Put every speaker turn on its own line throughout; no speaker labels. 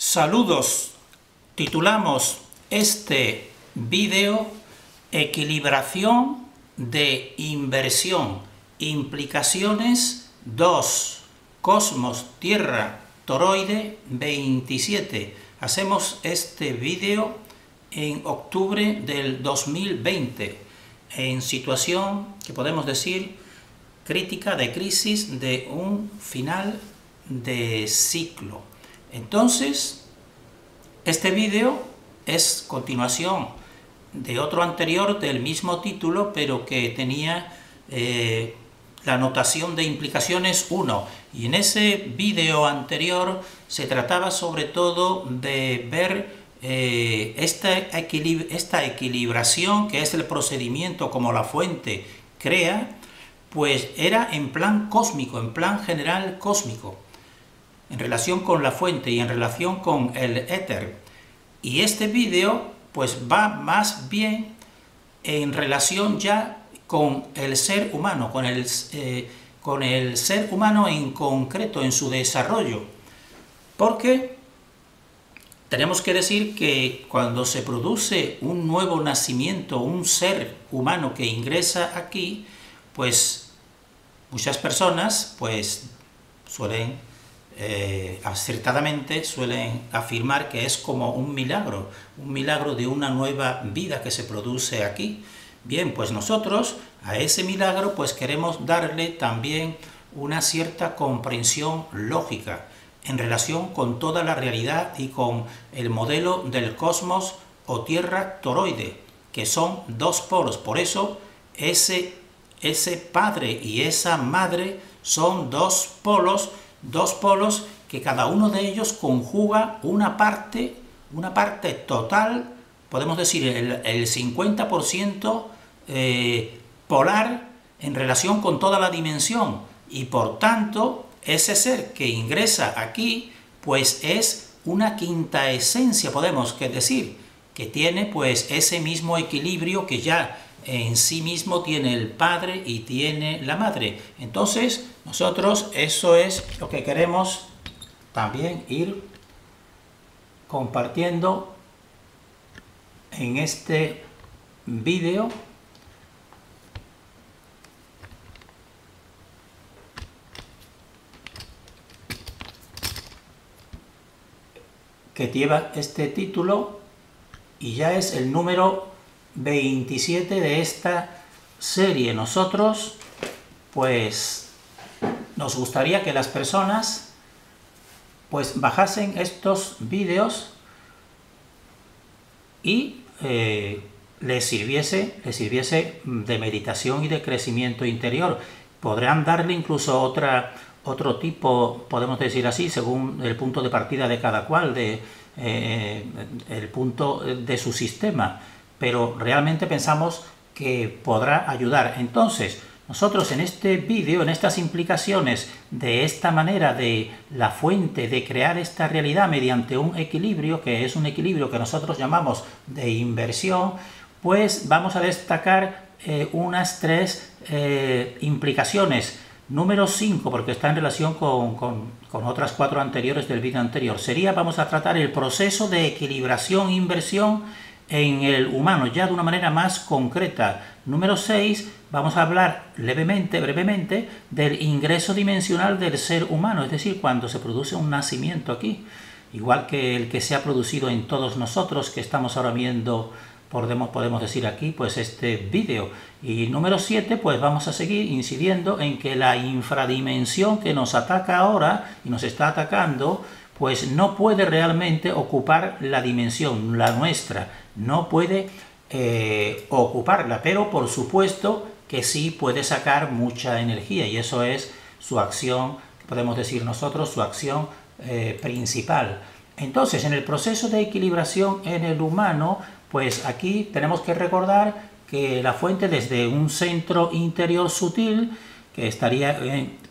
Saludos. Titulamos este vídeo Equilibración de inversión. Implicaciones 2. Cosmos, Tierra, Toroide 27. Hacemos este vídeo en octubre del 2020, en situación que podemos decir crítica, de crisis, de un final de ciclo. Entonces, este vídeo es continuación de otro anterior del mismo título, pero que tenía la notación de implicaciones 1. Y en ese vídeo anterior se trataba sobre todo de ver esta equilibración, que es el procedimiento como la fuente crea, pues era en plan cósmico, en plan general cósmico, en relación con la fuente y en relación con el éter. Y este vídeo pues va más bien en relación ya con el ser humano, con el ser humano en concreto, en su desarrollo. Porque tenemos que decir que cuando se produce un nuevo nacimiento, un ser humano que ingresa aquí, pues muchas personas pues suelen acertadamente suelen afirmar que es como un milagro de una nueva vida que se produce aquí. Bien, pues nosotros a ese milagro pues queremos darle también una cierta comprensión lógica en relación con toda la realidad y con el modelo del cosmos o Tierra toroide, que son dos polos. Por eso ese padre y esa madre son dos polos que cada uno de ellos conjuga una parte total, podemos decir el 50% polar en relación con toda la dimensión, y por tanto ese ser que ingresa aquí pues es una quinta esencia, podemos decir, que tiene pues ese mismo equilibrio que ya en sí mismo tiene el padre y tiene la madre. Entonces nosotros eso es lo que queremos también ir compartiendo en este vídeo, que lleva este título y ya es el número 27 de esta serie. Nosotros pues nos gustaría que las personas pues bajasen estos vídeos y les sirviese de meditación y de crecimiento interior. Podrán darle incluso otro tipo, podemos decir así, según el punto de partida de cada cual, el punto de su sistema, pero realmente pensamos que podrá ayudar. Entonces, nosotros en este vídeo, en estas implicaciones de esta manera de la fuente de crear esta realidad mediante un equilibrio, que es un equilibrio que nosotros llamamos de inversión, pues vamos a destacar unas tres implicaciones. Número 5, porque está en relación con otras 4 anteriores del vídeo anterior, vamos a tratar el proceso de equilibración-inversión en el humano, ya de una manera más concreta. Número 6, vamos a hablar brevemente, del ingreso dimensional del ser humano, es decir, cuando se produce un nacimiento aquí, igual que el que se ha producido en todos nosotros, que estamos ahora viendo, podemos decir aquí, pues este vídeo. Y número 7, pues vamos a seguir incidiendo en que la infradimensión que nos ataca ahora y nos está atacando, pues no puede realmente ocupar la dimensión, la nuestra, no puede ocuparla, pero por supuesto que sí puede sacar mucha energía, y eso es su acción, podemos decir nosotros, su acción principal. Entonces, en el proceso de equilibración en el humano, pues aquí tenemos que recordar que la fuente desde un centro interior sutil, que estaría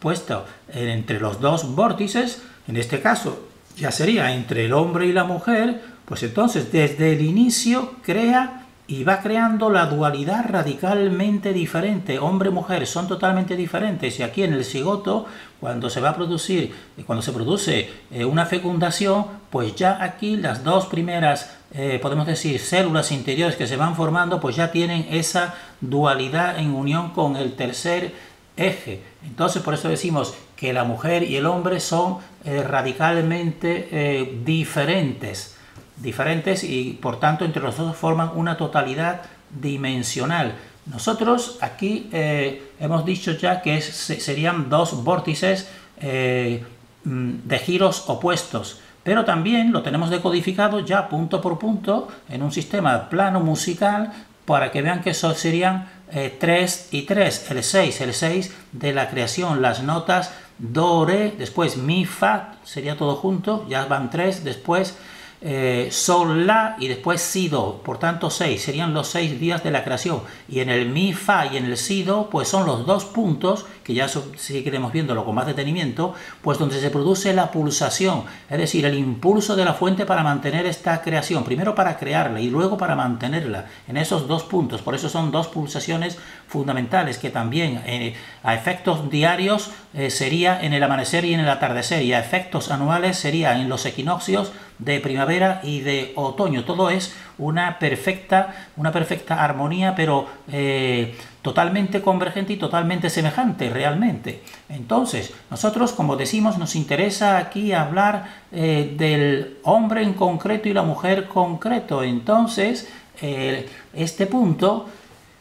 puesto entre los dos vórtices, en este caso ya sería entre el hombre y la mujer, pues entonces desde el inicio crea y va creando la dualidad radicalmente diferente. Hombre y mujer son totalmente diferentes, y aquí en el cigoto, cuando se va a producir, cuando se produce una fecundación, pues ya aquí las dos primeras, podemos decir, células interiores que se van formando, pues ya tienen esa dualidad en unión con el tercer eje. Entonces por eso decimos que la mujer y el hombre son radicalmente diferentes y por tanto entre los dos forman una totalidad dimensional. Nosotros aquí hemos dicho ya que serían dos vórtices de giros opuestos, pero también lo tenemos decodificado ya punto por punto en un sistema plano musical para que vean que eso serían 3 y 3, el 6 de la creación, las notas do, re, después mi, fa, sería todo junto, ya van 3, después sol, la y después si, do, por tanto 6, serían los 6 días de la creación. Y en el mi, fa y en el si, do, pues son los dos puntos, que ya seguiremos viéndolo con más detenimiento, pues donde se produce la pulsación, es decir, el impulso de la fuente para mantener esta creación, primero para crearla y luego para mantenerla, en esos dos puntos. Por eso son dos pulsaciones fundamentales, que también a efectos diarios sería en el amanecer y en el atardecer, y a efectos anuales sería en los equinoccios de primavera y de otoño. Todo es una perfecta armonía, pero totalmente convergente y totalmente semejante realmente. Entonces, nosotros, como decimos, nos interesa aquí hablar del hombre en concreto y la mujer concreto. Entonces, este punto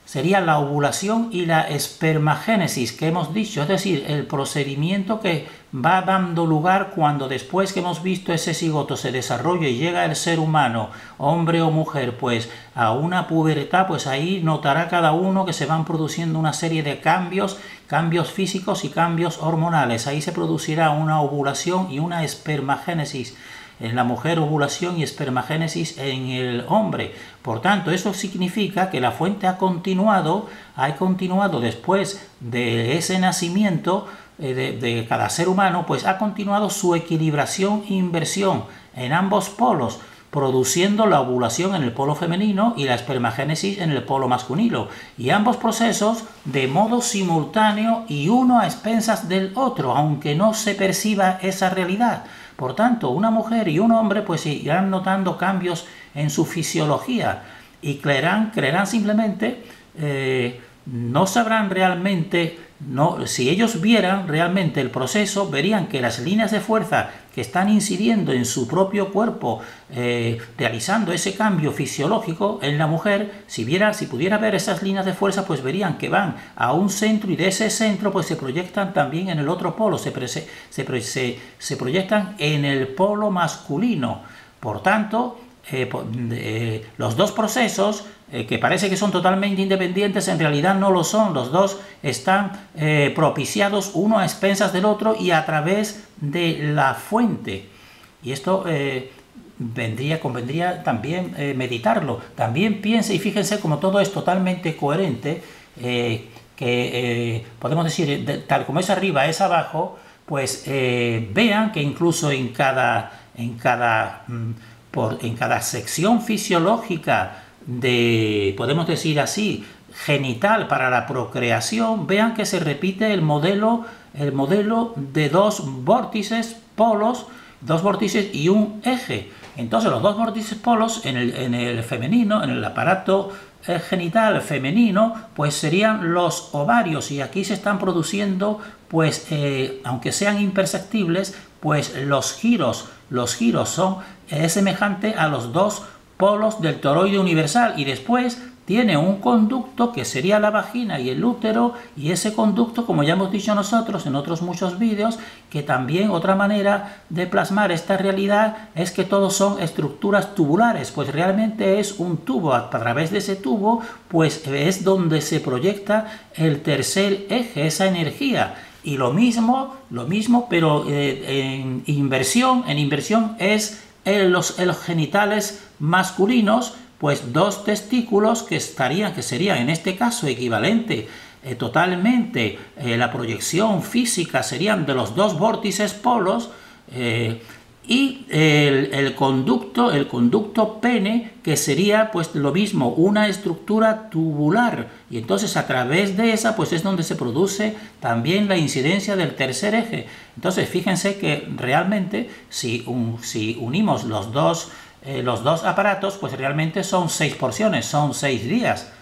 sería la ovulación y la espermagénesis que hemos dicho, es decir, el procedimiento que va dando lugar cuando después que hemos visto ese cigoto se desarrolla y llega el ser humano, hombre o mujer, pues a una pubertad, pues ahí notará cada uno que se van produciendo una serie de cambios físicos y cambios hormonales. Ahí se producirá una ovulación y una espermagénesis. En la mujer, ovulación y espermagénesis en el hombre. Por tanto, eso significa que la fuente ha continuado después de ese nacimiento de cada ser humano, pues ha continuado su equilibración e inversión en ambos polos, produciendo la ovulación en el polo femenino y la espermagénesis en el polo masculino, y ambos procesos de modo simultáneo y uno a expensas del otro, aunque no se perciba esa realidad. Por tanto, una mujer y un hombre pues irán notando cambios en su fisiología y creerán simplemente, no sabrán realmente, si ellos vieran realmente el proceso, verían que las líneas de fuerza que están incidiendo en su propio cuerpo, realizando ese cambio fisiológico en la mujer, si pudiera ver esas líneas de fuerza, pues verían que van a un centro, y de ese centro pues se proyectan también en el otro polo, se proyectan en el polo masculino. Por tanto, los dos procesos, que parece que son totalmente independientes, en realidad no lo son. Los dos están propiciados uno a expensas del otro y a través de la fuente. Y esto convendría también meditarlo. También piense y fíjense como todo es totalmente coherente, que podemos decir, tal como es arriba es abajo, pues vean que incluso en cada sección fisiológica podemos decir así, genital para la procreación, vean que se repite el modelo de dos vórtices, polos, dos vórtices y un eje. Entonces los dos vórtices polos en el femenino, en el aparato genital femenino, pues serían los ovarios, y aquí se están produciendo, pues aunque sean imperceptibles, pues los giros es semejante a los dos polos del toroide universal, y después tiene un conducto que sería la vagina y el útero, y ese conducto, como ya hemos dicho nosotros en otros muchos vídeos, que también otra manera de plasmar esta realidad es que todos son estructuras tubulares, pues realmente es un tubo. A través de ese tubo pues es donde se proyecta el tercer eje, esa energía. Y lo mismo, pero en inversión es los genitales masculinos, pues dos testículos que serían en este caso equivalente totalmente, la proyección física serían de los dos vórtices polos, y el conducto pene, que sería pues lo mismo, una estructura tubular, y entonces a través de esa pues es donde se produce también la incidencia del tercer eje. Entonces fíjense que realmente si unimos los dos aparatos, pues realmente son 6 porciones, son 6 días.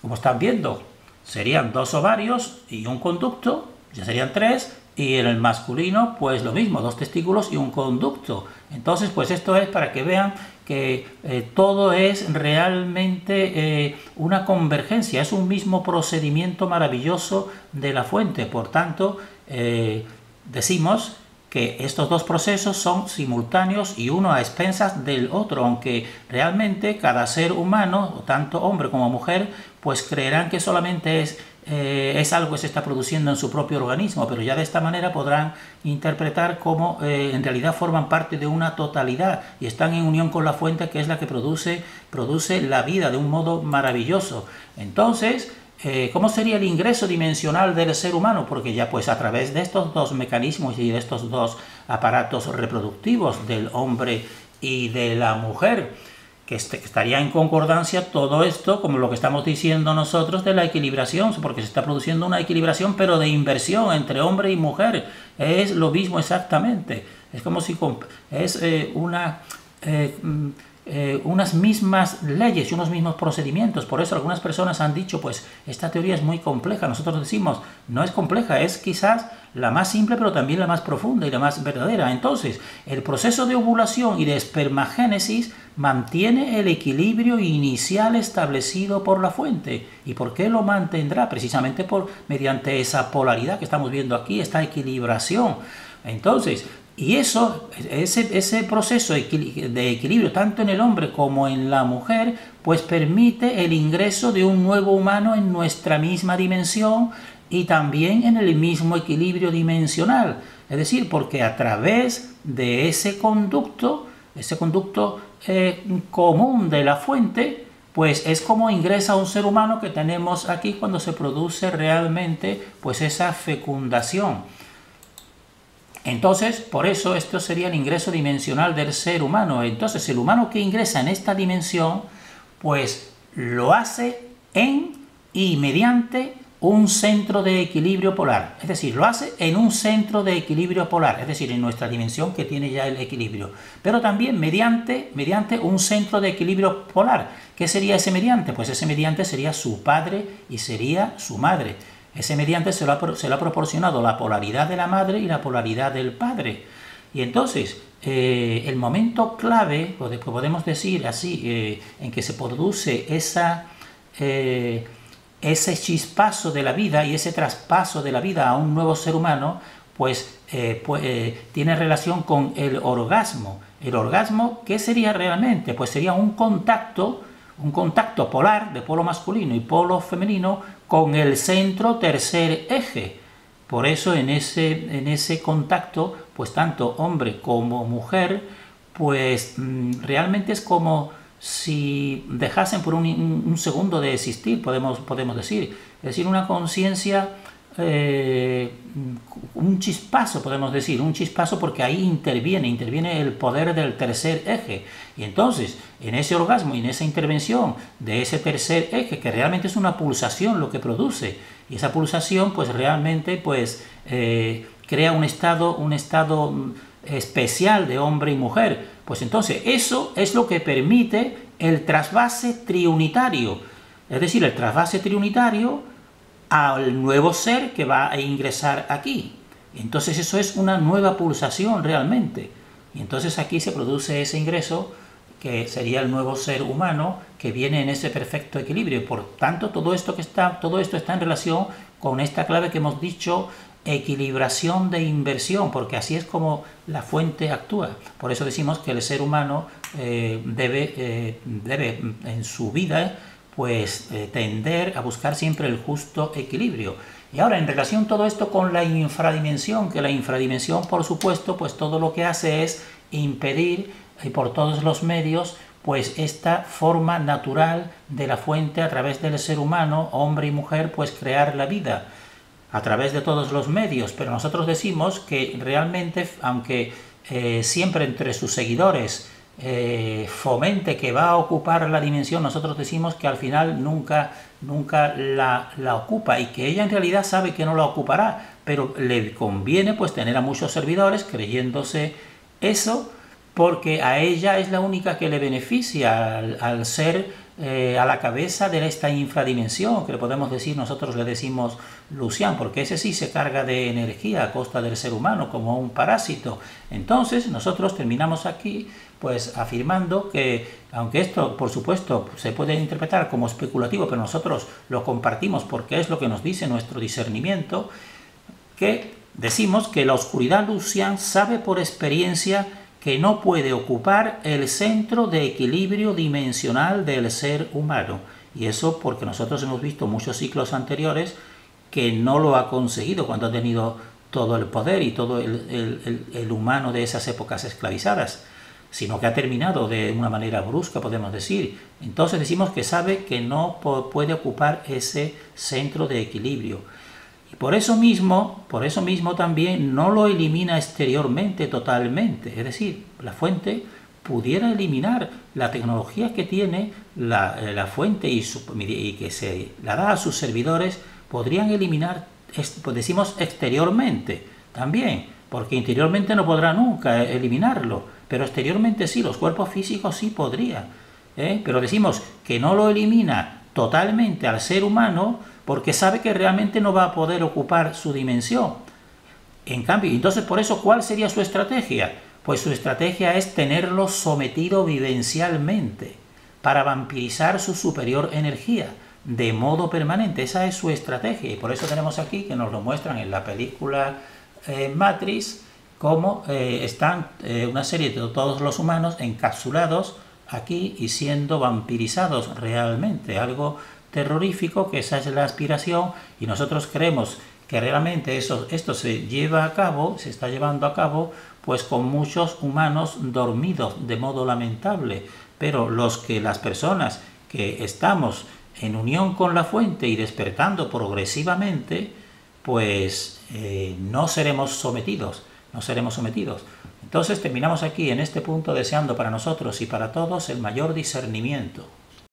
Como están viendo, serían 2 ovarios y un conducto, ya serían 3, y en el masculino pues lo mismo, 2 testículos y un conducto. Entonces pues esto es para que vean que todo es realmente una convergencia, es un mismo procedimiento maravilloso de la fuente. Por tanto, decimos que estos dos procesos son simultáneos y uno a expensas del otro, aunque realmente cada ser humano, tanto hombre como mujer, pues creerán que solamente es algo que se está produciendo en su propio organismo, pero ya de esta manera podrán interpretar cómo en realidad forman parte de una totalidad y están en unión con la fuente, que es la que produce la vida de un modo maravilloso. Entonces, ¿cómo sería el ingreso dimensional del ser humano? Porque ya pues a través de estos dos mecanismos y de estos dos aparatos reproductivos del hombre y de la mujer, que estaría en concordancia todo esto, como lo que estamos diciendo nosotros de la equilibración, porque se está produciendo una equilibración, pero de inversión entre hombre y mujer. Es lo mismo exactamente. Es como si es unas mismas leyes y unos mismos procedimientos. Por eso algunas personas han dicho, pues esta teoría es muy compleja. Nosotros decimos, no es compleja, es quizás la más simple, pero también la más profunda y la más verdadera. Entonces, el proceso de ovulación y de espermagénesis mantiene el equilibrio inicial establecido por la fuente. ¿Y por qué lo mantendrá? Precisamente mediante esa polaridad que estamos viendo aquí, esta equilibración. Entonces, y ese proceso de equilibrio tanto en el hombre como en la mujer, pues permite el ingreso de un nuevo humano en nuestra misma dimensión y también en el mismo equilibrio dimensional. Es decir, porque a través de ese conducto común de la fuente, pues es como ingresa un ser humano que tenemos aquí cuando se produce realmente pues esa fecundación. Entonces, por eso esto sería el ingreso dimensional del ser humano. Entonces, el humano que ingresa en esta dimensión, pues lo hace en y mediante un centro de equilibrio polar. Es decir, lo hace en un centro de equilibrio polar, es decir, en nuestra dimensión que tiene ya el equilibrio. Pero también mediante un centro de equilibrio polar. ¿Qué sería ese mediante? Pues ese mediante sería su padre y sería su madre. Ese mediante se lo ha proporcionado la polaridad de la madre y la polaridad del padre. Y entonces, el momento clave, podemos decir así, en que se produce ese chispazo de la vida y ese traspaso de la vida a un nuevo ser humano, pues tiene relación con el orgasmo. El orgasmo, ¿qué sería realmente? Pues sería un contacto polar de polo masculino y polo femenino con el centro tercer eje. Por eso en ese contacto, pues tanto hombre como mujer, pues realmente es como si dejasen por un segundo de existir, podemos decir. Es decir, una conciencia, un chispazo, podemos decir, un chispazo, porque ahí interviene el poder del tercer eje. Y entonces, en ese orgasmo y en esa intervención de ese tercer eje, que realmente es una pulsación lo que produce, y esa pulsación pues realmente pues crea un estado especial de hombre y mujer, pues entonces eso es lo que permite el trasvase triunitario, es decir, el trasvase triunitario al nuevo ser que va a ingresar aquí. Entonces eso es una nueva pulsación realmente, y entonces aquí se produce ese ingreso que sería el nuevo ser humano que viene en ese perfecto equilibrio. Por tanto, todo esto está en relación con esta clave que hemos dicho, equilibración de inversión, porque así es como la fuente actúa. Por eso decimos que el ser humano debe en su vida pues tender a buscar siempre el justo equilibrio. Y ahora, en relación todo esto con la infradimensión, que la infradimensión, por supuesto, pues todo lo que hace es impedir por todos los medios pues esta forma natural de la fuente a través del ser humano, hombre y mujer, pues crear la vida a través de todos los medios. Pero nosotros decimos que realmente, aunque siempre entre sus seguidores fomente que va a ocupar la dimensión, nosotros decimos que al final nunca la ocupa, y que ella en realidad sabe que no la ocupará, pero le conviene pues tener a muchos servidores creyéndose eso, porque a ella es la única que le beneficia al ser a la cabeza de esta infradimensión, que le podemos decir, nosotros le decimos Lucián, porque ese sí se carga de energía a costa del ser humano como un parásito. Entonces nosotros terminamos aquí pues afirmando que, aunque esto por supuesto se puede interpretar como especulativo, pero nosotros lo compartimos porque es lo que nos dice nuestro discernimiento, que decimos que la oscuridad Lucián sabe por experiencia que no puede ocupar el centro de equilibrio dimensional del ser humano. Y eso porque nosotros hemos visto muchos ciclos anteriores que no lo ha conseguido cuando ha tenido todo el poder y todo el humano de esas épocas esclavizadas, sino que ha terminado de una manera brusca, podemos decir. Entonces decimos que sabe que no puede ocupar ese centro de equilibrio. Y por eso mismo también no lo elimina exteriormente totalmente. Es decir, la fuente pudiera eliminar la tecnología que tiene la fuente y que se la da a sus servidores, podrían eliminar, pues decimos exteriormente también, porque interiormente no podrá nunca eliminarlo, pero exteriormente sí, los cuerpos físicos sí podrían. Pero decimos que no lo elimina totalmente al ser humano, porque sabe que realmente no va a poder ocupar su dimensión. En cambio, entonces por eso, ¿cuál sería su estrategia? Pues su estrategia es tenerlo sometido vivencialmente, para vampirizar su superior energía, de modo permanente. Esa es su estrategia, y por eso tenemos aquí, que nos lo muestran en la película Matrix, cómo están una serie de todos los humanos encapsulados aquí y siendo vampirizados realmente, algo terrorífico, que esa es la aspiración, y nosotros creemos que realmente esto se lleva a cabo, se está llevando a cabo, pues con muchos humanos dormidos de modo lamentable, pero las personas que estamos en unión con la fuente y despertando progresivamente, pues no seremos sometidos. Entonces terminamos aquí en este punto deseando para nosotros y para todos el mayor discernimiento.